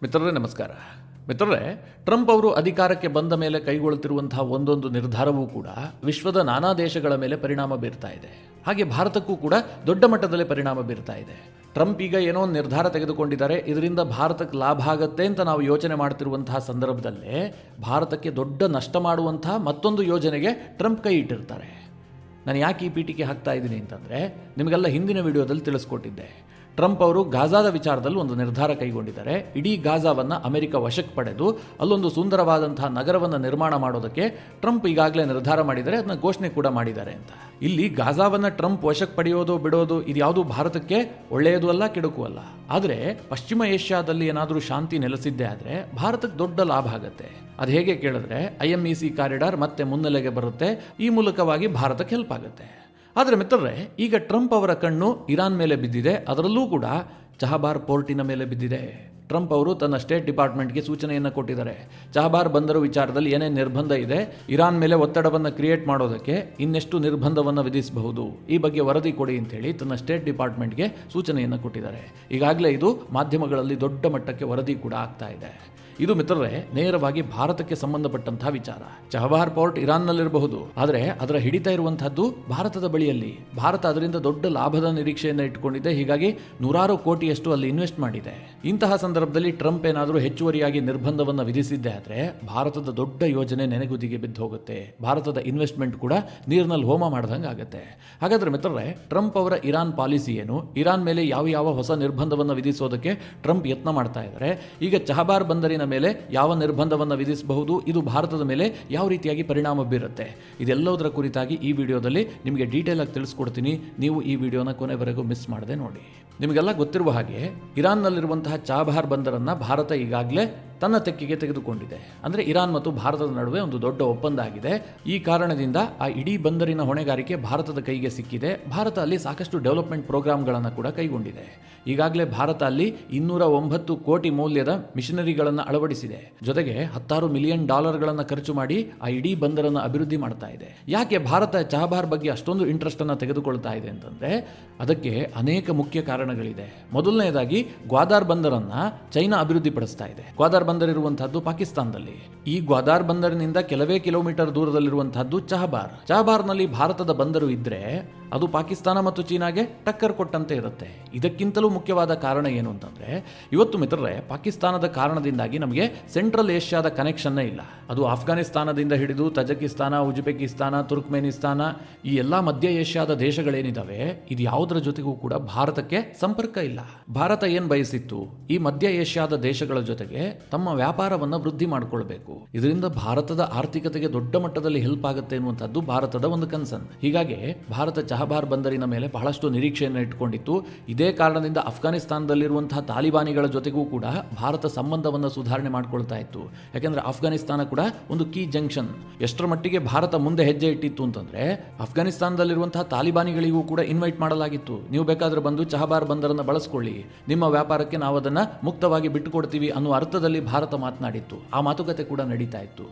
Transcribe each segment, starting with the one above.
ಮಿತ್ರರೇ ನಮಸ್ಕಾರ. ಮಿತ್ರರೇ, ಟ್ರಂಪ್ ಅವರು ಅಧಿಕಾರಕ್ಕೆ ಬಂದ ಮೇಲೆ ಕೈಗೊಳ್ಳುತ್ತಿರುವಂತಹ ಒಂದೊಂದು ನಿರ್ಧಾರವೂ ಕೂಡ ವಿಶ್ವದ ನಾನಾ ದೇಶಗಳ ಮೇಲೆ ಪರಿಣಾಮ ಬೀರ್ತಾ ಇದೆ. ಹಾಗೆ ಭಾರತಕ್ಕೂ ಕೂಡ ದೊಡ್ಡ ಮಟ್ಟದಲ್ಲಿ ಪರಿಣಾಮ ಬೀರ್ತಾ ಇದೆ. ಟ್ರಂಪ್ ಈಗ ಏನೋ ಒಂದು ನಿರ್ಧಾರ ತೆಗೆದುಕೊಂಡಿದ್ದಾರೆ, ಇದರಿಂದ ಭಾರತಕ್ಕೆ ಲಾಭ ಆಗುತ್ತೆ ಅಂತ ನಾವು ಯೋಚನೆ ಮಾಡ್ತಿರುವಂತಹ ಸಂದರ್ಭದಲ್ಲೇ ಭಾರತಕ್ಕೆ ದೊಡ್ಡ ನಷ್ಟ ಮಾಡುವಂತಹ ಮತ್ತೊಂದು ಯೋಜನೆಗೆ ಟ್ರಂಪ್ ಕೈ ಇಟ್ಟಿರ್ತಾರೆ. ನಾನು ಯಾಕೆ ಈ ಪೀಠಿಕೆ ಹಾಕ್ತಾ ಇದ್ದೀನಿ ಅಂತಂದರೆ, ನಿಮಗೆಲ್ಲ ಹಿಂದಿನ ವಿಡಿಯೋದಲ್ಲಿ ತಿಳಿಸ್ಕೊಟ್ಟಿದ್ದೆ. ಟ್ರಂಪ್ ಅವರು ಗಾಜಾದ ವಿಚಾರದಲ್ಲಿ ಒಂದು ನಿರ್ಧಾರ ಕೈಗೊಂಡಿದ್ದಾರೆ. ಇಡೀ ಗಾಜಾವನ್ನು ಅಮೆರಿಕ ವಶಕ್ಕೆ ಪಡೆದು ಅಲ್ಲೊಂದು ಸುಂದರವಾದಂತಹ ನಗರವನ್ನು ನಿರ್ಮಾಣ ಮಾಡೋದಕ್ಕೆ ಟ್ರಂಪ್ ಈಗಾಗಲೇ ನಿರ್ಧಾರ ಮಾಡಿದ್ದಾರೆ, ಅದನ್ನ ಘೋಷಣೆ ಕೂಡ ಮಾಡಿದ್ದಾರೆ ಅಂತ. ಇಲ್ಲಿ ಗಾಜಾವನ್ನು ಟ್ರಂಪ್ ವಶಕ್ಕೆ ಪಡೆಯೋದು ಬಿಡೋದು ಇದು ಯಾವುದು ಭಾರತಕ್ಕೆ ಒಳ್ಳೆಯದು ಅಲ್ಲ, ಕೆಡುಕು ಅಲ್ಲ. ಆದರೆ ಪಶ್ಚಿಮ ಏಷ್ಯಾದಲ್ಲಿ ಏನಾದರೂ ಶಾಂತಿ ನೆಲೆಸಿದ್ದೇ ಆದರೆ ಭಾರತಕ್ಕೆ ದೊಡ್ಡ ಲಾಭ ಆಗುತ್ತೆ. ಅದು ಹೇಗೆ ಕೇಳಿದ್ರೆ, IMEC ಕಾರಿಡಾರ್ ಮತ್ತೆ ಮುನ್ನೆಲೆಗೆ ಬರುತ್ತೆ, ಈ ಮೂಲಕವಾಗಿ ಭಾರತಕ್ಕೆ ಹೆಲ್ಪ್ ಆಗುತ್ತೆ. ಆದರೆ ಮಿತ್ರರೇ, ಈಗ ಟ್ರಂಪ್ ಅವರ ಕಣ್ಣು ಇರಾನ್ ಮೇಲೆ ಬಿದ್ದಿದೆ, ಅದರಲ್ಲೂ ಕೂಡ ಚಹಬಾರ್ ಪೋರ್ಟಿನ ಮೇಲೆ ಬಿದ್ದಿದೆ. ಟ್ರಂಪ್ ಅವರು ತನ್ನ ಸ್ಟೇಟ್ ಡಿಪಾರ್ಟ್ಮೆಂಟ್ಗೆ ಸೂಚನೆಯನ್ನು ಕೊಟ್ಟಿದ್ದಾರೆ. ಚಹಬಾರ್ ಬಂದರು ವಿಚಾರದಲ್ಲಿ ಏನೇನು ನಿರ್ಬಂಧ ಇದೆ, ಇರಾನ್ ಮೇಲೆ ಒತ್ತಡವನ್ನು ಕ್ರಿಯೇಟ್ ಮಾಡೋದಕ್ಕೆ ಇನ್ನೆಷ್ಟು ನಿರ್ಬಂಧವನ್ನು ವಿಧಿಸಬಹುದು, ಈ ಬಗ್ಗೆ ವರದಿ ಕೊಡಿ ಅಂತೇಳಿ ತನ್ನ ಸ್ಟೇಟ್ ಡಿಪಾರ್ಟ್ಮೆಂಟ್ಗೆ ಸೂಚನೆಯನ್ನು ಕೊಟ್ಟಿದ್ದಾರೆ. ಈಗಾಗಲೇ ಇದು ಮಾಧ್ಯಮಗಳಲ್ಲಿ ದೊಡ್ಡ ಮಟ್ಟಕ್ಕೆ ವರದಿ ಕೂಡ ಆಗ್ತಾ ಇದೆ. ಇದು ಮಿತ್ರರೇ ನೇರವಾಗಿ ಭಾರತಕ್ಕೆ ಸಂಬಂಧಪಟ್ಟಂತಹ ವಿಚಾರ. ಚಹಬಾರ್ ಪೋರ್ಟ್ ಇರಾನ್ನಲ್ಲಿರಬಹುದು, ಆದರೆ ಅದರ ಹಿಡಿತಾ ಇರುವಂತಹದ್ದು ಭಾರತದ ಬಳಿಯಲ್ಲಿ. ಭಾರತ ಅದರಿಂದ ದೊಡ್ಡ ಲಾಭದ ನಿರೀಕ್ಷೆಯನ್ನು ಇಟ್ಟುಕೊಂಡಿದೆ, ಹೀಗಾಗಿ ನೂರಾರು ಕೋಟಿಯಷ್ಟು ಅಲ್ಲಿ ಇನ್ವೆಸ್ಟ್ ಮಾಡಿದೆ. ಇಂತಹ ಸಂದರ್ಭದಲ್ಲಿ ಟ್ರಂಪ್ ಏನಾದರೂ ಹೆಚ್ಚುವರಿಯಾಗಿ ನಿರ್ಬಂಧವನ್ನು ವಿಧಿಸಿದ್ದೆ ಆದರೆ ಭಾರತದ ದೊಡ್ಡ ಯೋಜನೆ ನೆನೆಗುದಿಗೆ ಬಿದ್ದು ಹೋಗುತ್ತೆ. ಭಾರತದ ಇನ್ವೆಸ್ಟ್ಮೆಂಟ್ ಕೂಡ ನೀರಿನಲ್ಲಿ ಹೋಮ ಮಾಡ್ದಂಗೆ ಆಗುತ್ತೆ. ಹಾಗಾದ್ರೆ ಮಿತ್ರರೇ, ಟ್ರಂಪ್ ಅವರ ಇರಾನ್ ಪಾಲಿಸಿ ಏನು, ಇರಾನ್ ಮೇಲೆ ಯಾವ ಹೊಸ ನಿರ್ಬಂಧವನ್ನು ವಿಧಿಸೋದಕ್ಕೆ ಟ್ರಂಪ್ ಯತ್ನ ಮಾಡ್ತಾ ಇದ್ದಾರೆ, ಈಗ ಚಹಬಾರ್ ಬಂದರಿನ ಮೇಲೆ ಯಾವ ನಿರ್ಬಂಧವನ್ನು ವಿಧಿಸಬಹುದು, ಇದು ಭಾರತದ ಮೇಲೆ ಯಾವ ರೀತಿಯಾಗಿ ಪರಿಣಾಮ ಬೀರುತ್ತೆ, ಇದೆಲ್ಲದರ ಕುರಿತಾಗಿ ಈ ವಿಡಿಯೋದಲ್ಲಿ ನಿಮಗೆ ಡೀಟೇಲ್ ಆಗಿ ತಿಳಿಸ್ಕೊಡ್ತೀನಿ. ನೀವು ಈ ವಿಡಿಯೋನ ಕೊನೆವರೆಗೂ ಮಿಸ್ ಮಾಡದೆ ನೋಡಿ. ನಿಮಗೆಲ್ಲ ಗೊತ್ತಿರುವ ಹಾಗೆ ಇರಾನ್ನಲ್ಲಿರುವಂತಹ ಚಹಬಾರ್ ಬಂದರನ್ನು ಭಾರತ ಈಗಾಗಲೇ ತನ್ನ ತೆಕ್ಕೆಗೆ ತೆಗೆದುಕೊಂಡಿದೆ. ಅಂದರೆ ಇರಾನ್ ಮತ್ತು ಭಾರತದ ನಡುವೆ ಒಂದು ದೊಡ್ಡ ಒಪ್ಪಂದ ಆಗಿದೆ. ಈ ಕಾರಣದಿಂದ ಆ ಇಡೀ ಬಂದರಿನ ಹೊಣೆಗಾರಿಕೆ ಭಾರತದ ಕೈಗೆ ಸಿಕ್ಕಿದೆ. ಭಾರತ ಅಲ್ಲಿ ಸಾಕಷ್ಟು ಡೆವಲಪ್ಮೆಂಟ್ ಪ್ರೋಗ್ರಾಮ್ಗಳನ್ನು ಕೂಡ ಕೈಗೊಂಡಿದೆ. ಈಗಾಗಲೇ ಭಾರತ ಅಲ್ಲಿ 209 ಕೋಟಿ ಮೌಲ್ಯದ ಮಿಷನರಿಗಳನ್ನು ಅಳವಡಿಸಿದೆ. ಜೊತೆಗೆ $10 ಮಿಲಿಯನ್ ಖರ್ಚು ಮಾಡಿ ಆ ಇಡೀ ಬಂದರನ್ನು ಅಭಿವೃದ್ಧಿ ಮಾಡ್ತಾ ಇದೆ. ಯಾಕೆ ಭಾರತ ಚಹಬಾರ್ ಬಗ್ಗೆ ಅಷ್ಟೊಂದು ಇಂಟ್ರೆಸ್ಟ್ ಅನ್ನು ತೆಗೆದುಕೊಳ್ತಾ ಇದೆ ಅಂತಂದ್ರೆ, ಅದಕ್ಕೆ ಅನೇಕ ಮುಖ್ಯ ಕಾರಣಗಳಿದೆ. ಮೊದಲನೆಯದಾಗಿ ಗ್ವಾದಾರ್ ಬಂದರನ್ನ ಚೈನಾ ಅಭಿವೃದ್ಧಿ ಪಡಿಸ್ತಾ ಇದೆ. ಗ್ವಾದಾರ್ ಬಂದರ್ ಇರುವಂತಹದ್ದು ಪಾಕಿಸ್ತಾನದಲ್ಲಿ. ಈ ಗ್ವಾದಾರ್ ಬಂದರಿನಿಂದ ಕೆಲವೇ ಕಿಲೋಮೀಟರ್ ದೂರದಲ್ಲಿರುವಂತಹದ್ದು ಚಹಬಾರ್ನಲ್ಲಿ ಭಾರತದ ಬಂದರು ಇದ್ರೆ ಅದು ಪಾಕಿಸ್ತಾನ ಮತ್ತು ಚೀನಾಗೆ ಟಕ್ಕರ್ ಕೊಟ್ಟಂತೆ ಇರುತ್ತೆ. ಇದಕ್ಕಿಂತಲೂ ಮುಖ್ಯವಾದ ಕಾರಣ ಏನು ಅಂತಂದ್ರೆ, ಇವತ್ತು ಮಿತ್ರರೇ, ಪಾಕಿಸ್ತಾನದ ಕಾರಣದಿಂದಾಗಿ ನಮಗೆ ಸೆಂಟ್ರಲ್ ಏಷ್ಯಾದ ಕನೆಕ್ಷನ್ನೇ ಇಲ್ಲ. ಅದು ಆಫ್ಘಾನಿಸ್ತಾನದಿಂದ ಹಿಡಿದು ತಜಕಿಸ್ತಾನ, ಉಜ್ಬೇಕಿಸ್ತಾನ, ತುರ್ಕ್ಮೇನಿಸ್ತಾನ, ಈ ಎಲ್ಲ ಮಧ್ಯ ಏಷ್ಯಾದ ದೇಶಗಳೇನಿದಾವೆ, ಇದು ಯಾವುದರ ಜೊತೆಗೂ ಕೂಡ ಭಾರತಕ್ಕೆ ಸಂಪರ್ಕ ಇಲ್ಲ. ಭಾರತ ಏನ್ ಬಯಸಿತ್ತು, ಈ ಮಧ್ಯ ಏಷ್ಯಾದ ದೇಶಗಳ ಜೊತೆಗೆ ತಮ್ಮ ವ್ಯಾಪಾರವನ್ನು ವೃದ್ಧಿ ಮಾಡಿಕೊಳ್ಬೇಕು, ಇದರಿಂದ ಭಾರತದ ಆರ್ಥಿಕತೆಗೆ ದೊಡ್ಡ ಮಟ್ಟದಲ್ಲಿ ಹೆಲ್ಪ್ ಆಗುತ್ತೆ ಎನ್ನುವಂಥದ್ದು ಭಾರತದ ಒಂದು ಕನ್ಸರ್ನ್. ಹೀಗಾಗಿ ಭಾರತ ಚಹಬಾರ್ ಬಂದರಿನ ಮೇಲೆ ಬಹಳಷ್ಟು ನಿರೀಕ್ಷೆಯನ್ನು ಇಟ್ಟುಕೊಂಡಿತ್ತು. ಇದೇ ಕಾರಣದಿಂದ ಅಫ್ಘಾನಿಸ್ತಾನದಲ್ಲಿರುವಂತಹ ತಾಲಿಬಾನಿಗಳ ಜೊತೆಗೂ ಕೂಡ ಭಾರತ ಸಂಬಂಧವನ್ನು ಸುಧಾರಣೆ ಮಾಡಿಕೊಳ್ತಾ ಇತ್ತು. ಯಾಕೆಂದ್ರೆ ಅಫ್ಘಾನಿಸ್ತಾನ ಕೂಡ ಒಂದು ಕೀ ಜಂಕ್ಷನ್. ಎಷ್ಟರ ಮಟ್ಟಿಗೆ ಭಾರತ ಮುಂದೆ ಹೆಜ್ಜೆ ಇಟ್ಟಿತ್ತು ಅಂತಂದ್ರೆ, ಅಫ್ಘಾನಿಸ್ತಾನದಲ್ಲಿರುವಂತಹ ತಾಲಿಬಾನಿಗಳಿಗೂ ಕೂಡ ಇನ್ವೈಟ್ ಮಾಡಲಾಗಿತ್ತು, ನೀವು ಬೇಕಾದ್ರೆ ಬಂದು ಚಹಬಾರ್ ಬಂದರನ್ನು ಬಳಸ್ಕೊಳ್ಳಿ, ನಿಮ್ಮ ವ್ಯಾಪಾರಕ್ಕೆ ನಾವು ಅದನ್ನು ಮುಕ್ತವಾಗಿ ಬಿಟ್ಟುಕೊಡ್ತೀವಿ ಅನ್ನೋ ಅರ್ಥದಲ್ಲಿ ಭಾರತ ಮಾತನಾಡಿತ್ತು. ಆ ಮಾತುಕತೆ ಕೂಡ ನಡೀತಾ ಇತ್ತು.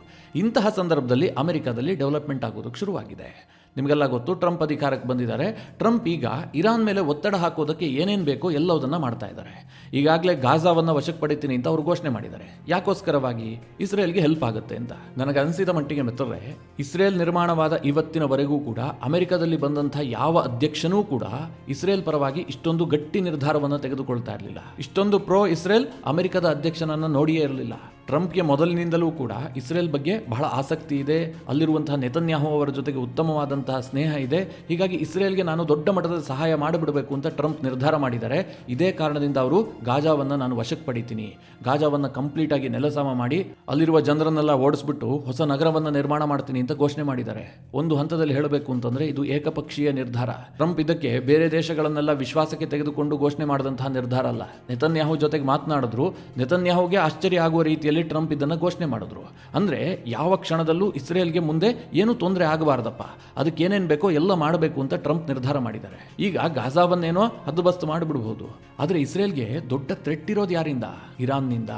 ಇಂತಹ ಸಂದರ್ಭದಲ್ಲಿ ಅಮೆರಿಕದಲ್ಲಿ ಡೆವಲಪ್ಮೆಂಟ್ ಆಗೋದಕ್ಕೆ ಶುರುವಾಗಿದೆ. ನಿಮಗೆಲ್ಲ ಗೊತ್ತು, ಟ್ರಂಪ್ ಅಧಿಕಾರಕ್ಕೆ ಬಂದಿದ್ದಾರೆ. ಟ್ರಂಪ್ ಈಗ ಇರಾನ್ ಮೇಲೆ ಒತ್ತಡ ಹಾಕೋದಕ್ಕೆ ಏನೇನು ಬೇಕೋ ಎಲ್ಲದನ್ನ ಮಾಡ್ತಾ ಇದ್ದಾರೆ. ಈಗಾಗಲೇ ಗಾಜಾವನ್ನು ವಶಕ್ಕೆ ಪಡಿತೀನಿ ಅಂತ ಅವರು ಘೋಷಣೆ ಮಾಡಿದ್ದಾರೆ. ಯಾಕೋಸ್ಕರವಾಗಿ? ಇಸ್ರೇಲ್ಗೆ ಹೆಲ್ಪ್ ಆಗುತ್ತೆ ಅಂತ. ನನಗೆ ಅನಿಸಿದ ಮಟ್ಟಿಗೆ ಮಿತ್ರರೇ, ಇಸ್ರೇಲ್ ನಿರ್ಮಾಣವಾದ ಇವತ್ತಿನವರೆಗೂ ಕೂಡ ಅಮೆರಿಕದಲ್ಲಿ ಬಂದಂತಹ ಯಾವ ಅಧ್ಯಕ್ಷನೂ ಕೂಡ ಇಸ್ರೇಲ್ ಪರವಾಗಿ ಇಷ್ಟೊಂದು ಗಟ್ಟಿ ನಿರ್ಧಾರವನ್ನು ತೆಗೆದುಕೊಳ್ತಾ ಇರಲಿಲ್ಲ. ಇಷ್ಟೊಂದು ಪ್ರೋ ಇಸ್ರೇಲ್ ಅಮೆರಿಕದ ಅಧ್ಯಕ್ಷನನ್ನು ನೋಡಿಯೇ ಇರಲಿಲ್ಲ. ಟ್ರಂಪ್ಗೆ ಮೊದಲಿನಿಂದಲೂ ಕೂಡ ಇಸ್ರೇಲ್ ಬಗ್ಗೆ ಬಹಳ ಆಸಕ್ತಿ ಇದೆ. ಅಲ್ಲಿರುವಂತಹ ನೆತನ್ಯಾಹು ಅವರ ಜೊತೆಗೆ ಉತ್ತಮವಾದಂತಹ ಸ್ನೇಹ ಇದೆ. ಹೀಗಾಗಿ ಇಸ್ರೇಲ್ಗೆ ನಾನು ದೊಡ್ಡ ಮಟ್ಟದ ಸಹಾಯ ಮಾಡಿಬಿಡಬೇಕು ಅಂತ ಟ್ರಂಪ್ ನಿರ್ಧಾರ ಮಾಡಿದ್ದಾರೆ. ಇದೇ ಕಾರಣದಿಂದ ಅವರು ಗಾಜಾವನ್ನು ನಾನು ವಶಕ್ಕೆ ಪಡಿತೀನಿ, ಗಾಜಾವನ್ನು ಕಂಪ್ಲೀಟ್ ಆಗಿ ನೆಲಸಮ ಮಾಡಿ ಅಲ್ಲಿರುವ ಜನರನ್ನೆಲ್ಲ ಓಡಿಸ್ಬಿಟ್ಟು ಹೊಸ ನಗರವನ್ನು ನಿರ್ಮಾಣ ಮಾಡ್ತೀನಿ ಅಂತ ಘೋಷಣೆ ಮಾಡಿದ್ದಾರೆ. ಒಂದು ಹಂತದಲ್ಲಿ ಹೇಳಬೇಕು ಅಂತಂದ್ರೆ ಇದು ಏಕಪಕ್ಷೀಯ ನಿರ್ಧಾರ. ಟ್ರಂಪ್ ಇದಕ್ಕೆ ಬೇರೆ ದೇಶಗಳನ್ನೆಲ್ಲ ವಿಶ್ವಾಸಕ್ಕೆ ತೆಗೆದುಕೊಂಡು ಘೋಷಣೆ ಮಾಡಿದಂತಹ ನಿರ್ಧಾರ ಅಲ್ಲ. ನೆತನ್ಯಾಹು ಜೊತೆಗೆ ಮಾತನಾಡಿದ್ರು, ನೆತನ್ಯಾಹುಗೆ ಆಶ್ಚರ್ಯ ಆಗುವ ರೀತಿಯಲ್ಲಿ ಟ್ರಂಪ್ ಇದನ್ನು ಘೋಷಣೆ ಮಾಡಿದ್ರು. ಅಂದ್ರೆ ಯಾವ ಕ್ಷಣದಲ್ಲೂ ಇಸ್ರೇಲ್ಗೆ ಮುಂದೆ ಏನು ತೊಂದರೆ ಆಗಬಾರ್ದಪ್ಪ, ಅದಕ್ಕೆ ಏನೇನು ಬೇಕೋ ಎಲ್ಲ ಮಾಡಬೇಕು ಅಂತ ಟ್ರಂಪ್ ನಿರ್ಧಾರ ಮಾಡಿದ್ದಾರೆ. ಈಗ ಗಾಜಾವನ್ನೇನೋ ಹದ್ದುಬಸ್ತು ಮಾಡಿಬಿಡಬಹುದು, ಆದರೆ ಇಸ್ರೇಲ್ಗೆ ದೊಡ್ಡ ಥ್ರೆಟ್ ಇರೋದು ಯಾರಿಂದ? ಇರಾನ್ನಿಂದ.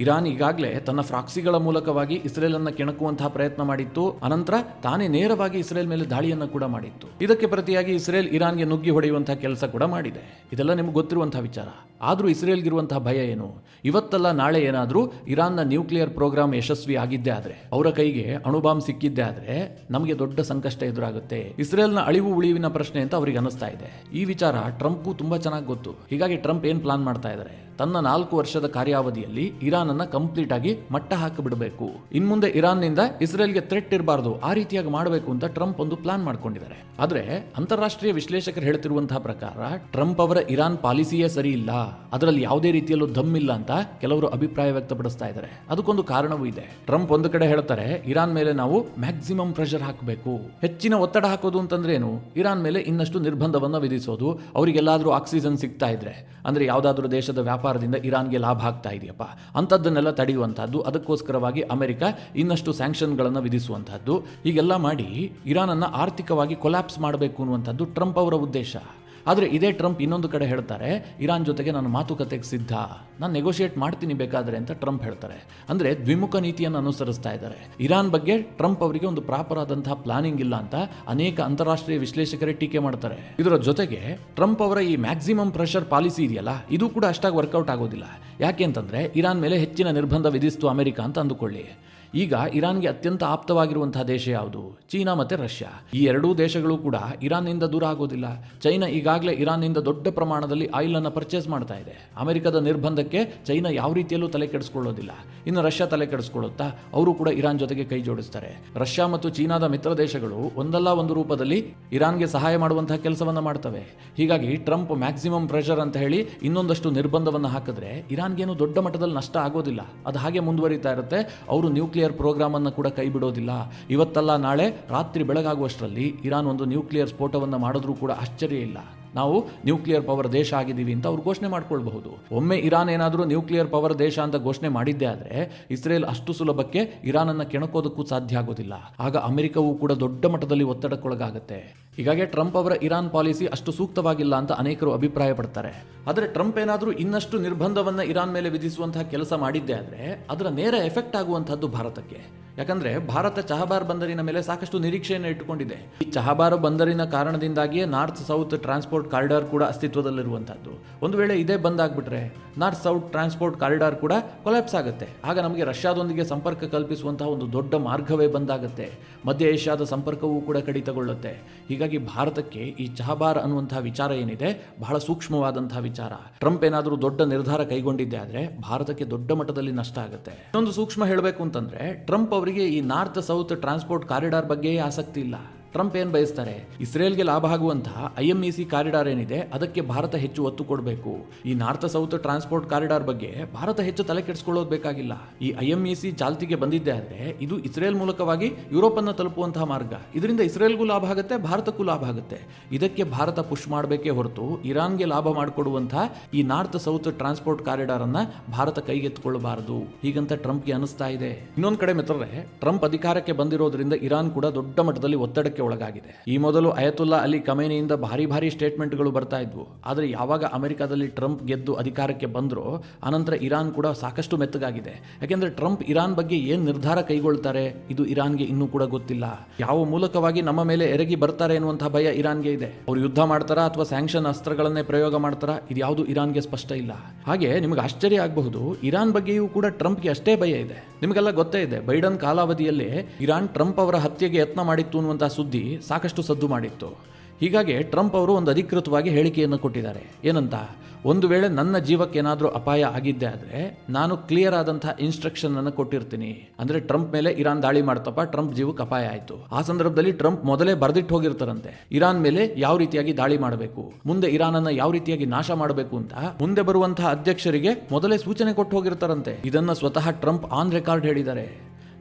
ಇರಾನ್ ಈಗಾಗಲೇ ತನ್ನ ಫ್ರಾಕ್ಸಿಗಳ ಮೂಲಕವಾಗಿ ಇಸ್ರೇಲ್ ಅನ್ನ ಕೆಣಕುವಂತಹ ಪ್ರಯತ್ನ ಮಾಡಿತ್ತು. ಅನಂತರ ತಾನೇ ನೇರವಾಗಿ ಇಸ್ರೇಲ್ ಮೇಲೆ ದಾಳಿಯನ್ನು ಕೂಡ ಮಾಡಿತ್ತು. ಇದಕ್ಕೆ ಪ್ರತಿಯಾಗಿ ಇಸ್ರೇಲ್ ಇರಾನ್ಗೆ ನುಗ್ಗಿ ಹೊಡೆಯುವಂತಹ ಕೆಲಸ ಕೂಡ ಮಾಡಿದೆ. ಇದೆಲ್ಲ ನಿಮ್ಗೆ ಗೊತ್ತಿರುವಂತಹ ವಿಚಾರ. ಆದರೂ ಇಸ್ರೇಲ್ಗಿರುವಂತಹ ಭಯ ಏನು? ಇವತ್ತಲ್ಲ ನಾಳೆ ಏನಾದರೂ ಇರಾನ್ನ ನ್ಯೂಕ್ಲಿಯರ್ ಪ್ರೋಗ್ರಾಮ್ ಯಶಸ್ವಿ ಆಗಿದ್ದೇ ಆದ್ರೆ, ಅವರ ಕೈಗೆ ಅಣುಬಾಂಬ್ ಸಿಕ್ಕಿದ್ದೇ ಆದ್ರೆ ನಮಗೆ ದೊಡ್ಡ ಸಂಕಷ್ಟ ಎದುರಾಗುತ್ತೆ. ಇಸ್ರೇಲ್ನ ಅಳಿವು ಉಳಿವಿನ ಪ್ರಶ್ನೆ ಅಂತ ಅವರಿಗೆ ಅನಿಸ್ತಾ ಇದೆ. ಈ ವಿಚಾರ ಟ್ರಂಪ್ಗೂ ತುಂಬಾ ಚೆನ್ನಾಗಿ ಗೊತ್ತು. ಹೀಗಾಗಿ ಟ್ರಂಪ್ ಏನ್ ಪ್ಲಾನ್ ಮಾಡ್ತಾ ಇದ್ದಾರೆ, ತನ್ನ 4 ವರ್ಷದ ಕಾರ್ಯಾವಧಿಯಲ್ಲಿ ಇರಾನ್ ಅನ್ನ ಕಂಪ್ಲೀಟ್ ಆಗಿ ಮಟ್ಟ ಹಾಕಿಬಿಡಬೇಕು. ಇನ್ಮುಂದೆ ಇರಾನ್ನಿಂದ ಇಸ್ರೇಲ್ಗೆ ಥ್ರೆಟ್ ಇರಬಾರ್ದು, ಆ ರೀತಿಯಾಗಿ ಮಾಡಬೇಕು ಅಂತ ಟ್ರಂಪ್ ಒಂದು ಪ್ಲಾನ್ ಮಾಡ್ಕೊಂಡಿದ್ದಾರೆ. ಆದ್ರೆ ಅಂತಾರಾಷ್ಟ್ರೀಯ ವಿಶ್ಲೇಷಕರು ಹೇಳ್ತಿರುವಂತಹ ಪ್ರಕಾರ ಟ್ರಂಪ್ ಅವರ ಇರಾನ್ ಪಾಲಿಸಿಯೇ ಸರಿ ಇಲ್ಲ, ಅದರಲ್ಲಿ ಯಾವುದೇ ರೀತಿಯಲ್ಲೂ ದಮ್ಮಿಲ್ಲ ಅಂತ ಕೆಲವರು ಅಭಿಪ್ರಾಯ ವ್ಯಕ್ತಪಡಿಸ್ತಾ ಇದ್ದಾರೆ. ಅದಕ್ಕೊಂದು ಕಾರಣವೂ ಇದೆ. ಟ್ರಂಪ್ ಒಂದು ಕಡೆ ಹೇಳ್ತಾರೆ, ಇರಾನ್ ಮೇಲೆ ನಾವು ಮ್ಯಾಕ್ಸಿಮಮ್ ಪ್ರೆಷರ್ ಹಾಕಬೇಕು. ಹೆಚ್ಚಿನ ಒತ್ತಡ ಹಾಕೋದು ಅಂತಂದ್ರೆ ಏನು? ಇರಾನ್ ಮೇಲೆ ಇನ್ನಷ್ಟು ನಿರ್ಬಂಧವನ್ನು ವಿಧಿಸೋದು. ಅವರಿಗೆಲ್ಲಾದ್ರೂ ಆಕ್ಸಿಜನ್ ಸಿಗ್ತಾ ಇದ್ರೆ, ಅಂದ್ರೆ ಯಾವ್ದಾದ್ರೂ ದೇಶದ ವ್ಯಾಪಾರದಿಂದ ಇರಾನ್ಗೆ ಲಾಭ ಆಗ್ತಾ ಇದೆಯಪ್ಪ, ಅಂಥದ್ದನ್ನೆಲ್ಲ ತಡೆಯುವಂತಹದ್ದು. ಅದಕ್ಕೋಸ್ಕರವಾಗಿ ಅಮೆರಿಕ ಇನ್ನಷ್ಟು ಸ್ಯಾಂಕ್ಷನ್ಗಳನ್ನು ವಿಧಿಸುವಂತಹದ್ದು. ಹೀಗೆಲ್ಲ ಮಾಡಿ ಇರಾನ್ ಅನ್ನ ಆರ್ಥಿಕವಾಗಿ ಕೊಲ್ಯಾಪ್ಸ್ ಮಾಡಬೇಕು ಅನ್ನುವಂಥದ್ದು ಟ್ರಂಪ್ ಅವರ ಉದ್ದೇಶ. ಆದರೆ ಇದೇ ಟ್ರಂಪ್ ಇನ್ನೊಂದು ಕಡೆ ಹೇಳ್ತಾರೆ, ಇರಾನ್ ಜೊತೆಗೆ ನಾನು ಮಾತುಕತೆಗೆ ಸಿದ್ಧ, ನಾನು ನೆಗೋಷಿಯೇಟ್ ಮಾಡ್ತೀನಿ ಬೇಕಾದ್ರೆ ಅಂತ ಟ್ರಂಪ್ ಹೇಳ್ತಾರೆ. ಅಂದ್ರೆ ದ್ವಿಮುಖ ನೀತಿಯನ್ನು ಅನುಸರಿಸ್ತಾ ಇದ್ದಾರೆ. ಇರಾನ್ ಬಗ್ಗೆ ಟ್ರಂಪ್ ಅವರಿಗೆ ಒಂದು ಪ್ರಾಪರ್ ಆದಂತಹ ಪ್ಲಾನಿಂಗ್ ಇಲ್ಲ ಅಂತ ಅನೇಕ ಅಂತಾರಾಷ್ಟ್ರೀಯ ವಿಶ್ಲೇಷಕರೇ ಟೀಕೆ ಮಾಡ್ತಾರೆ. ಇದರ ಜೊತೆಗೆ ಟ್ರಂಪ್ ಅವರ ಈ ಮ್ಯಾಕ್ಸಿಮಮ್ ಪ್ರೆಷರ್ ಪಾಲಿಸಿ ಇದೆಯಲ್ಲ, ಇದು ಕೂಡ ಅಷ್ಟಾಗಿ ವರ್ಕೌಟ್ ಆಗೋದಿಲ್ಲ. ಯಾಕೆ ಅಂತಂದ್ರೆ ಇರಾನ್ ಮೇಲೆ ಹೆಚ್ಚಿನ ನಿರ್ಬಂಧ ವಿಧಿಸ್ತು ಅಮೆರಿಕ ಅಂತ ಅಂದುಕೊಳ್ಳಿ. ಈಗ ಇರಾನ್ಗೆ ಅತ್ಯಂತ ಆಪ್ತವಾಗಿರುವಂತಹ ದೇಶ ಯಾವುದು? ಚೀನಾ ಮತ್ತೆ ರಷ್ಯಾ. ಈ ಎರಡೂ ದೇಶಗಳು ಕೂಡ ಇರಾನ್ನಿಂದ ದೂರ ಆಗೋದಿಲ್ಲ. ಚೈನಾ ಈಗಾಗಲೇ ಇರಾನ್ನಿಂದ ದೊಡ್ಡ ಪ್ರಮಾಣದಲ್ಲಿ ಆಯಿಲ್ ಅನ್ನು ಪರ್ಚೇಸ್ ಮಾಡ್ತಾ ಇದೆ. ಅಮೆರಿಕದ ನಿರ್ಬಂಧಕ್ಕೆ ಚೈನಾ ಯಾವ ರೀತಿಯಲ್ಲೂ ತಲೆ ಕೆಡಿಸ್ಕೊಳ್ಳೋದಿಲ್ಲ. ಇನ್ನು ರಷ್ಯಾ ತಲೆ ಕೆಡಿಸ್ಕೊಳ್ಳುತ್ತಾ? ಅವರು ಕೂಡ ಇರಾನ್ ಜೊತೆಗೆ ಕೈ ಜೋಡಿಸ್ತಾರೆ. ರಷ್ಯಾ ಮತ್ತು ಚೀನಾದ ಮಿತ್ರ ದೇಶಗಳು ಒಂದಲ್ಲ ಒಂದು ರೂಪದಲ್ಲಿ ಇರಾನ್ಗೆ ಸಹಾಯ ಮಾಡುವಂತಹ ಕೆಲಸವನ್ನ ಮಾಡ್ತವೆ. ಹೀಗಾಗಿ ಟ್ರಂಪ್ ಮ್ಯಾಕ್ಸಿಮಮ್ ಪ್ರೆಷರ್ ಅಂತ ಹೇಳಿ ಇನ್ನೊಂದಷ್ಟು ನಿರ್ಬಂಧವನ್ನು ಹಾಕಿದ್ರೆ ಇರಾನ್ಗೇನು ದೊಡ್ಡ ಮಟ್ಟದಲ್ಲಿ ನಷ್ಟ ಆಗೋದಿಲ್ಲ. ಅದು ಹಾಗೆ ಮುಂದುವರಿತಾ ಇರುತ್ತೆ. ಅವರು ನ್ಯೂಕ್ಲಿಯರ್ ಪ್ರೋಗ್ರಾಮ್ ಅನ್ನು ಕೂಡ ಕೈ ಬಿಡೋದಿಲ್ಲ. ಇವತ್ತಲ್ಲ ನಾಳೆ ರಾತ್ರಿ ಬೆಳಗಾಗುವಷ್ಟರಲ್ಲಿ ಇರಾನ್ ಒಂದು ನ್ಯೂಕ್ಲಿಯರ್ ಸ್ಫೋಟವನ್ನು ಮಾಡಿದ್ರೂ ಕೂಡ ಆಶ್ಚರ್ಯ ಇಲ್ಲ. ನಾವು ನ್ಯೂಕ್ಲಿಯರ್ ಪವರ್ ದೇಶ ಆಗಿದ್ದೀವಿ ಅಂತ ಅವ್ರು ಘೋಷಣೆ ಮಾಡ್ಕೊಳ್ಬಹುದು. ಒಮ್ಮೆ ಇರಾನ್ ಏನಾದರೂ ನ್ಯೂಕ್ಲಿಯರ್ ಪವರ್ ದೇಶ ಅಂತ ಘೋಷಣೆ ಮಾಡಿದ್ದೇ ಆದರೆ ಇಸ್ರೇಲ್ ಅಷ್ಟು ಸುಲಭಕ್ಕೆ ಇರಾನ್ ಅನ್ನ ಕೆಣಕೋದಕ್ಕೂ ಸಾಧ್ಯ ಆಗೋದಿಲ್ಲ. ಆಗ ಅಮೆರಿಕವೂ ಕೂಡ ದೊಡ್ಡ ಮಟ್ಟದಲ್ಲಿ ಒತ್ತಡಕ್ಕೊಳಗಾಗುತ್ತೆ. ಹೀಗಾಗಿ ಟ್ರಂಪ್ ಅವರ ಇರಾನ್ ಪಾಲಿಸಿ ಅಷ್ಟು ಸೂಕ್ತವಾಗಿಲ್ಲ ಅಂತ ಅನೇಕರು ಅಭಿಪ್ರಾಯ ಪಡ್ತಾರೆ. ಆದರೆ ಟ್ರಂಪ್ ಏನಾದರೂ ಇನ್ನಷ್ಟು ನಿರ್ಬಂಧವನ್ನ ಇರಾನ್ ಮೇಲೆ ವಿಧಿಸುವಂತಹ ಕೆಲಸ ಮಾಡಿದ್ದೇ ಆದರೆ ಅದರ ನೇರ ಎಫೆಕ್ಟ್ ಆಗುವಂತಹದ್ದು ಭಾರತಕ್ಕೆ. ಯಾಕಂದ್ರೆ ಭಾರತ ಚಹಬಾರ್ ಬಂದರಿನ ಮೇಲೆ ಸಾಕಷ್ಟು ನಿರೀಕ್ಷೆಯನ್ನು ಇಟ್ಟುಕೊಂಡಿದೆ. ಈ ಚಹಬಾರ್ ಬಂದರಿನ ಕಾರಣದಿಂದಾಗಿಯೇ ನಾರ್ತ್ ಸೌತ್ ಟ್ರಾನ್ಸ್ಪೋರ್ಟ್ ಕಾರಿಡಾರ್ ಕೂಡ ಅಸ್ತಿತ್ವದಲ್ಲಿರುವಂತಹದ್ದು. ಒಂದು ವೇಳೆ ಇದೇ ಬಂದಾಗ್ಬಿಟ್ರೆ ನಾರ್ತ್ ಸೌತ್ ಟ್ರಾನ್ಸ್ಪೋರ್ಟ್ ಕಾರಿಡಾರ್ ಕೂಡ ಕೊಲ್ಯಾಪ್ಸ್ ಆಗುತ್ತೆ. ಆಗ ನಮಗೆ ರಷ್ಯಾದೊಂದಿಗೆ ಸಂಪರ್ಕ ಕಲ್ಪಿಸುವಂತಹ ಒಂದು ದೊಡ್ಡ ಮಾರ್ಗವೇ ಬಂದಾಗುತ್ತೆ. ಮಧ್ಯ ಏಷ್ಯಾದ ಸಂಪರ್ಕವೂ ಕೂಡ ಕಡಿತಗೊಳ್ಳುತ್ತೆ. ಹೀಗಾಗಿ ಭಾರತಕ್ಕೆ ಈ ಚಹಬಾರ್ ಅನ್ನುವಂತಹ ವಿಚಾರ ಏನಿದೆ ಬಹಳ ಸೂಕ್ಷ್ಮವಾದಂತಹ ವಿಚಾರ. ಟ್ರಂಪ್ ಏನಾದರೂ ದೊಡ್ಡ ನಿರ್ಧಾರ ಕೈಗೊಂಡಿದ್ದೆ ಆದ್ರೆ ಭಾರತಕ್ಕೆ ದೊಡ್ಡ ಮಟ್ಟದಲ್ಲಿ ನಷ್ಟ ಆಗುತ್ತೆ. ಇನ್ನೊಂದು ಸೂಕ್ಷ್ಮ ಹೇಳಬೇಕು ಅಂತಂದ್ರೆ ಟ್ರಂಪ್ ಅವರಿಗೆ ಈ ನಾರ್ತ್ ಸೌತ್ ಟ್ರಾನ್ಸ್ಪೋರ್ಟ್ ಕಾರಿಡಾರ್ ಬಗ್ಗೆ ಆಸಕ್ತಿ ಇಲ್ಲ. ಟ್ರಂಪ್ ಏನ್ ಬಯಸ್ತಾರೆ, ಇಸ್ರೇಲ್ಗೆ ಲಾಭ ಆಗುವಂತಹ IMEC ಕಾರಿಡಾರ್ ಏನಿದೆ ಅದಕ್ಕೆ ಭಾರತ ಹೆಚ್ಚು ಒತ್ತು ಕೊಡಬೇಕು. ಈ ನಾರ್ತ್ ಸೌತ್ ಟ್ರಾನ್ಸ್ಪೋರ್ಟ್ ಕಾರಿಡಾರ್ ಬಗ್ಗೆ ಭಾರತ ಹೆಚ್ಚು ತಲೆ ಕೆಡಿಸ್ಕೊಳ್ಳೋದು ಬೇಕಾಗಿಲ್ಲ. ಈ IMEC ಚಾಲ್ತಿಗೆ ಬಂದಿದ್ದೆ ಆದ್ರೆ ಇದು ಇಸ್ರೇಲ್ ಮೂಲಕವಾಗಿ ಯುರೋಪ್ ಅನ್ನು ತಲುಪುವಂತಹ ಮಾರ್ಗ. ಇದರಿಂದ ಇಸ್ರೇಲ್ಗೂ ಲಾಭ ಆಗುತ್ತೆ, ಭಾರತಕ್ಕೂ ಲಾಭ ಆಗುತ್ತೆ. ಇದಕ್ಕೆ ಭಾರತ ಪುಷ್ ಮಾಡಬೇಕೇ ಹೊರತು ಇರಾನ್ಗೆ ಲಾಭ ಮಾಡಿಕೊಡುವಂತಹ ಈ ನಾರ್ತ್ ಸೌತ್ ಟ್ರಾನ್ಸ್ಪೋರ್ಟ್ ಕಾರಿಡಾರ್ ಅನ್ನ ಭಾರತ ಕೈಗೆತ್ತಿಕೊಳ್ಳಬಾರದು, ಹೀಗಂತ ಟ್ರಂಪ್ಗೆ ಅನಿಸ್ತಾ ಇದೆ. ಇನ್ನೊಂದು ಕಡೆ ಮಿತ್ರರೇ, ಟ್ರಂಪ್ ಅಧಿಕಾರಕ್ಕೆ ಬಂದಿರೋದ್ರಿಂದ ಇರಾನ್ ಕೂಡ ದೊಡ್ಡ ಮಟ್ಟದಲ್ಲಿ ಒತ್ತಡಕ್ಕೆ ಒಳಗಾಗಿದೆ. ಈ ಮೊದಲು ಅಯತುಲ್ಲಾ ಅಲಿ ಖಮೇನಿಯಿಂದ ಭಾರಿ ಸ್ಟೇಟ್ಮೆಂಟ್ಗಳು ಬರ್ತಾ ಇದ್ವು. ಆದರೆ ಯಾವಾಗ ಅಮೆರಿಕದಲ್ಲಿ ಟ್ರಂಪ್ ಗೆದ್ದು ಅಧಿಕಾರಕ್ಕೆ ಬಂದ್ರು ಅನಂತರ ಇರಾನ್ ಕೂಡ ಸಾಕಷ್ಟು ಮೆತ್ತಗಾಗಿದೆ. ಯಾಕೆಂದ್ರೆ ಟ್ರಂಪ್ ಇರಾನ್ ಬಗ್ಗೆ ಏನ್ ನಿರ್ಧಾರ ಕೈಗೊಳ್ತಾರೆ ಇದು ಇರಾನ್ಗೆ ಇನ್ನೂ ಕೂಡ ಗೊತ್ತಿಲ್ಲ. ಯಾವ ಮೂಲಕವಾಗಿ ನಮ್ಮ ಮೇಲೆ ಎರಗಿ ಬರ್ತಾರೆ ಎನ್ನುವಂತಹ ಭಯ ಇರಾನ್ಗೆ ಇದೆ. ಅವರು ಯುದ್ಧ ಮಾಡ್ತಾರಾ ಅಥವಾ ಸ್ಯಾಂಕ್ಷನ್ ಅಸ್ತ್ರಗಳನ್ನೇ ಪ್ರಯೋಗ ಮಾಡ್ತಾರಾ ಇದು ಯಾವುದು ಇರಾನ್ಗೆ ಸ್ಪಷ್ಟ ಇಲ್ಲ. ಹಾಗೆ ನಿಮಗೆ ಆಶ್ಚರ್ಯ ಆಗಬಹುದು, ಇರಾನ್ ಬಗ್ಗೆಯೂ ಕೂಡ ಟ್ರಂಪ್ಗೆ ಅಷ್ಟೇ ಭಯ ಇದೆ. ನಿಮಗೆಲ್ಲ ಗೊತ್ತೇ ಇದೆ, ಬೈಡನ್ ಕಾಲಾವಧಿಯಲ್ಲೇ ಇರಾನ್ ಟ್ರಂಪ್ ಅವರ ಹತ್ಯೆಗೆ ಯತ್ನ ಮಾಡಿತ್ತು ಅನ್ನುವಂತಹ ಸುದ್ದಿ ಸಾಕಷ್ಟು ಸದ್ದು ಮಾಡಿತ್ತು. ಹೀಗಾಗಿ ಟ್ರಂಪ್ ಅವರು ಒಂದು ಅಧಿಕೃತವಾಗಿ ಹೇಳಿಕೆಯನ್ನು ಕೊಟ್ಟಿದ್ದಾರೆ. ಏನಂತ, ಒಂದು ವೇಳೆ ನನ್ನ ಜೀವಕ್ಕೆ ಏನಾದರೂ ಅಪಾಯ ಆಗಿದ್ದೆ ಆದರೆ ನಾನು ಕ್ಲಿಯರ್ ಆದಂತಹ ಇನ್ಸ್ಟ್ರಕ್ಷನ್ ಅನ್ನು ಕೊಟ್ಟಿರ್ತೀನಿ. ಅಂದ್ರೆ ಟ್ರಂಪ್ ಮೇಲೆ ಇರಾನ್ ದಾಳಿ ಮಾಡ್ತಪ್ಪ, ಟ್ರಂಪ್ ಜೀವಕ್ಕೆ ಅಪಾಯ ಆಯಿತು. ಆ ಸಂದರ್ಭದಲ್ಲಿ ಟ್ರಂಪ್ ಮೊದಲೇ ಬರೆದಿಟ್ಟು ಹೋಗಿರ್ತಾರಂತೆ ಇರಾನ್ ಮೇಲೆ ಯಾವ ರೀತಿಯಾಗಿ ದಾಳಿ ಮಾಡಬೇಕು, ಮುಂದೆ ಇರಾನ್ ಅನ್ನ ಯಾವ ರೀತಿಯಾಗಿ ನಾಶ ಮಾಡಬೇಕು ಅಂತ ಮುಂದೆ ಬರುವಂತಹ ಅಧ್ಯಕ್ಷರಿಗೆ ಮೊದಲೇ ಸೂಚನೆ ಕೊಟ್ಟು ಹೋಗಿರ್ತಾರಂತೆ. ಇದನ್ನ ಸ್ವತಃ ಟ್ರಂಪ್ ಆನ್ ರೆಕಾರ್ಡ್ ಹೇಳಿದ್ದಾರೆ.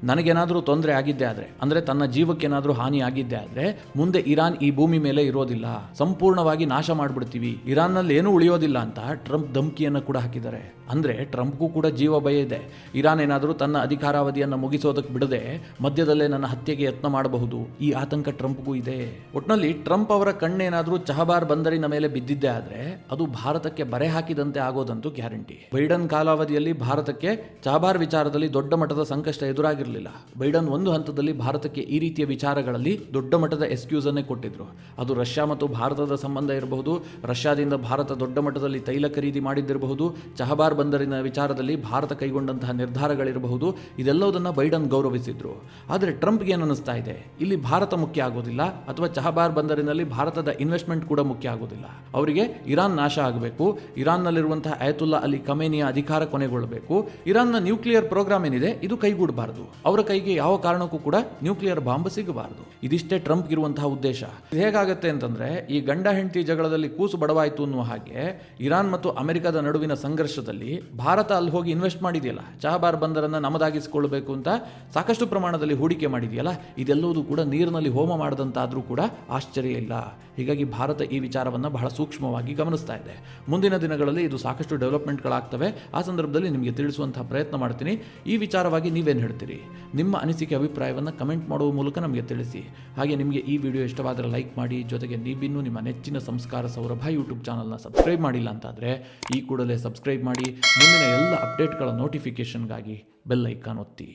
ನನಗೇನಾದರೂ ತೊಂದರೆ ಆಗಿದ್ದೆ ಆದರೆ, ಅಂದರೆ ತನ್ನ ಜೀವಕ್ಕೇನಾದರೂ ಹಾನಿ ಆಗಿದ್ದೆ ಆದರೆ ಮುಂದೆ ಇರಾನ್ ಈ ಭೂಮಿ ಮೇಲೆ ಇರೋದಿಲ್ಲ, ಸಂಪೂರ್ಣವಾಗಿ ನಾಶ ಮಾಡಿಬಿಡ್ತೀವಿ, ಇರಾನ್ನಲ್ಲಿ ಏನೂ ಉಳಿಯೋದಿಲ್ಲ ಅಂತ ಟ್ರಂಪ್ ಧಮಕಿಯನ್ನು ಕೂಡ ಹಾಕಿದ್ದಾರೆ. ಅಂದರೆ ಟ್ರಂಪ್ಗೂ ಕೂಡ ಜೀವ ಭಯ ಇದೆ. ಇರಾನ್ ಏನಾದರೂ ತನ್ನ ಅಧಿಕಾರಾವಧಿಯನ್ನು ಮುಗಿಸೋದಕ್ಕೆ ಬಿಡದೆ ಮಧ್ಯದಲ್ಲೇ ನನ್ನ ಹತ್ಯೆಗೆ ಯತ್ನ ಮಾಡಬಹುದು, ಈ ಆತಂಕ ಟ್ರಂಪ್ಗೂ ಇದೆ. ಒಟ್ಟಿನಲ್ಲಿ ಟ್ರಂಪ್ ಅವರ ಕಣ್ಣೇನಾದರೂ ಚಹಬಾರ್ ಬಂದರಿನ ಮೇಲೆ ಬಿದ್ದಿದ್ದೆ ಆದರೆ ಅದು ಭಾರತಕ್ಕೆ ಬರೆ ಹಾಕಿದಂತೆ ಆಗೋದಂತೂ ಗ್ಯಾರಂಟಿ. ಬೈಡನ್ ಕಾಲಾವಧಿಯಲ್ಲಿ ಭಾರತಕ್ಕೆ ಚಹಬಾರ್ ವಿಚಾರದಲ್ಲಿ ದೊಡ್ಡ ಮಟ್ಟದ ಸಂಕಷ್ಟ ಎದುರಾಗಿರಲಿಲ್ಲ. ಬೈಡನ್ ಒಂದು ಹಂತದಲ್ಲಿ ಭಾರತಕ್ಕೆ ಈ ರೀತಿಯ ವಿಚಾರಗಳಲ್ಲಿ ದೊಡ್ಡ ಮಟ್ಟದ ಎಕ್ಸ್ಕ್ಯೂಸ್ ಅನ್ನೇ ಕೊಟ್ಟಿದ್ರು. ಅದು ರಷ್ಯಾ ಮತ್ತು ಭಾರತದ ಸಂಬಂಧ ಇರಬಹುದು, ರಷ್ಯಾದಿಂದ ಭಾರತ ದೊಡ್ಡ ಮಟ್ಟದಲ್ಲಿ ತೈಲ ಖರೀದಿ ಮಾಡಿದ್ದಿರಬಹುದು, ಚಹಬಾರ್ ಬಂದರಿನ ವಿಚಾರದಲ್ಲಿ ಭಾರತ ಕೈಗೊಂಡಂತಹ ನಿರ್ಧಾರಗಳಿರಬಹುದು, ಇದೆಲ್ಲವುದನ್ನು ಬೈಡನ್ ಗೌರವಿಸಿದ್ರು. ಆದರೆ ಟ್ರಂಪ್ಗೆ ಏನು ಅನ್ನಿಸ್ತಾ ಇದೆ, ಇಲ್ಲಿ ಭಾರತ ಮುಖ್ಯ ಆಗೋದಿಲ್ಲ ಅಥವಾ ಚಹಬಾರ್ ಬಂದರಿನಲ್ಲಿ ಭಾರತದ ಇನ್ವೆಸ್ಟ್ಮೆಂಟ್ ಕೂಡ ಮುಖ್ಯ ಆಗೋದಿಲ್ಲ. ಅವರಿಗೆ ಇರಾನ್ ನಾಶ ಆಗಬೇಕು, ಇರಾನ್ನಲ್ಲಿರುವಂತಹ ಅಯತುಲ್ಲಾ ಅಲಿ ಖಮೇನಿಯ ಅಧಿಕಾರ ಕೊನೆಗೊಳ್ಳಬೇಕು, ಇರಾನ್ನ ನ್ಯೂಕ್ಲಿಯರ್ ಪ್ರೋಗ್ರಾಮ್ ಏನಿದೆ ಇದು ಕೈಗೂಡಬಾರದು, ಅವರ ಕೈಗೆ ಯಾವ ಕಾರಣಕ್ಕೂ ಕೂಡ ನ್ಯೂಕ್ಲಿಯರ್ ಬಾಂಬ್ ಸಿಗಬಾರದು. ಇದಿಷ್ಟೇ ಟ್ರಂಪ್ ಇರುವಂತಹ ಉದ್ದೇಶ. ಹೇಗಾಗುತ್ತೆ ಅಂತಂದ್ರೆ, ಈ ಗಂಡ ಹೆಂಡತಿ ಜಗಳದಲ್ಲಿ ಕೂಸು ಬಡವಾಯಿತು ಅನ್ನುವ ಹಾಗೆ ಇರಾನ್ ಮತ್ತು ಅಮೆರಿಕದ ನಡುವಿನ ಸಂಘರ್ಷದಲ್ಲಿ ಭಾರತ ಅಲ್ಲಿ ಹೋಗಿ ಇನ್ವೆಸ್ಟ್ ಮಾಡಿದೆಯಲ್ಲ, ಚಹಬಾರ್ ಬಂದರನ್ನು ನಮ್ಮದಾಗಿಸಿಕೊಳ್ಳಬೇಕು ಅಂತ ಸಾಕಷ್ಟು ಪ್ರಮಾಣದಲ್ಲಿ ಹೂಡಿಕೆ ಮಾಡಿದೆಯಲ್ಲ, ಇದೆಲ್ಲವೂ ಕೂಡ ನೀರಿನಲ್ಲಿ ಹೋಮ ಮಾಡದಂತಾದರೂ ಕೂಡ ಆಶ್ಚರ್ಯ ಇಲ್ಲ. ಹೀಗಾಗಿ ಭಾರತ ಈ ವಿಚಾರವನ್ನು ಬಹಳ ಸೂಕ್ಷ್ಮವಾಗಿ ಗಮನಿಸ್ತಾ ಇದೆ. ಮುಂದಿನ ದಿನಗಳಲ್ಲಿ ಇದು ಸಾಕಷ್ಟು ಡೆವಲಪ್ಮೆಂಟ್ಗಳಾಗ್ತವೆ. ಆ ಸಂದರ್ಭದಲ್ಲಿ ನಿಮಗೆ ತಿಳಿಸುವಂತಹ ಪ್ರಯತ್ನ ಮಾಡ್ತೀನಿ. ಈ ವಿಚಾರವಾಗಿ ನೀವೇನು ಹೇಳ್ತೀರಿ? ನಿಮ್ಮ ಅನಿಸಿಕೆ ಅಭಿಪ್ರಾಯವನ್ನು ಕಮೆಂಟ್ ಮಾಡುವ ಮೂಲಕ ನಮಗೆ ತಿಳಿಸಿ. ಹಾಗೆ ನಿಮಗೆ ಈ ವಿಡಿಯೋ ಇಷ್ಟವಾದರೆ ಲೈಕ್ ಮಾಡಿ. ಜೊತೆಗೆ ನೀವಿನ್ನೂ ನಿಮ್ಮ ನೆಚ್ಚಿನ ಸಂಸ್ಕಾರ ಸೌರಭ ಯೂಟ್ಯೂಬ್ ಚಾನಲ್ನ ಸಬ್ಸ್ಕ್ರೈಬ್ ಮಾಡಿಲ್ಲ ಅಂತಾದರೆ ಈ ಕೂಡಲೇ ಸಬ್ಸ್ಕ್ರೈಬ್ ಮಾಡಿ. ಮುಂದಿನ ಎಲ್ಲ ಅಪ್ಡೇಟ್ಗಳ ನೋಟಿಫಿಕೇಷನ್ಗಾಗಿ ಬೆಲ್ ಐಕಾನ್ ಒತ್ತಿ.